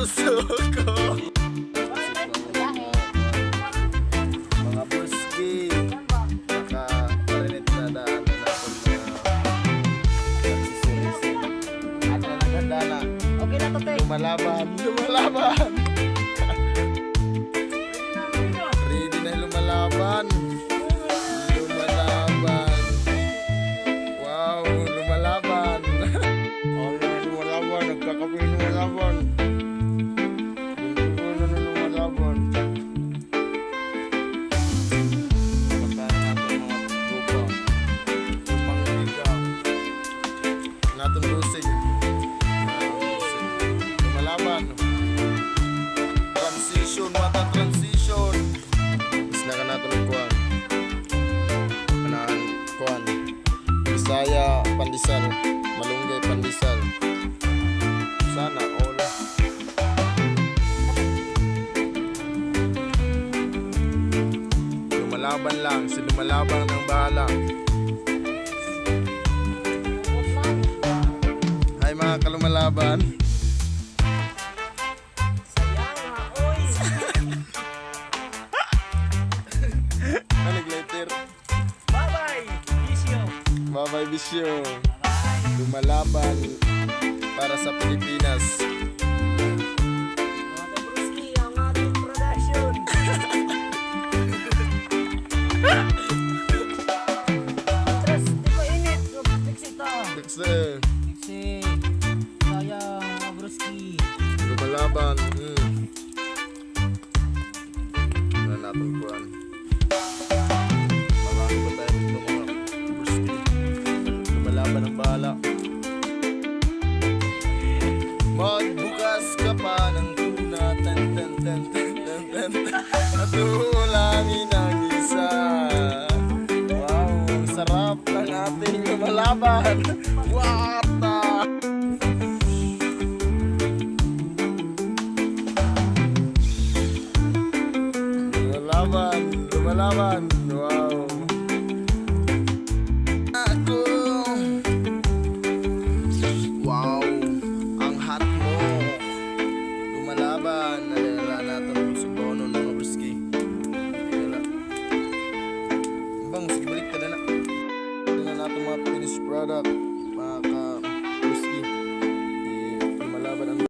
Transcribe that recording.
puso ko. Mga buski, nakaparinig na daan na natin at na naganda na. Okay na to, te. Lumalaban. Ready na lumalaban. Wow, lumalaban. Oh, lumalaban. Nagkakape lumalaban. Lumalaban. Pagkaan natin mga grupo. Pangiliga. Natin busing. Lumalaban. Transition, mata transition. Is na ka natin kuhan. Kanaan kuhan. Bisaya Pandesal, Malunggay Pandesal. Sana all. Lumalaban lang, si lumalaban ng bahala. Hi mga kalumalaban. Nag-letter. Bye-bye, Bisyo. Lumalaban para sa Pilipinas. Mga Bruski, ang ating production. Tres, di ko init. Fix ito. Kasi Fixi. Sayang, mga Bruski. lumalaban. Wala natin kuhan. Marami pa tayo gusto mga buski. Lumalaban ang bahala. Magbukas ka pa ng tuna. Ten, ten, ten, ten, ten, ten, ten. At ulangin ang isa. Wow, ang sarap ng ating lumalaban. Wata! Lumalaban.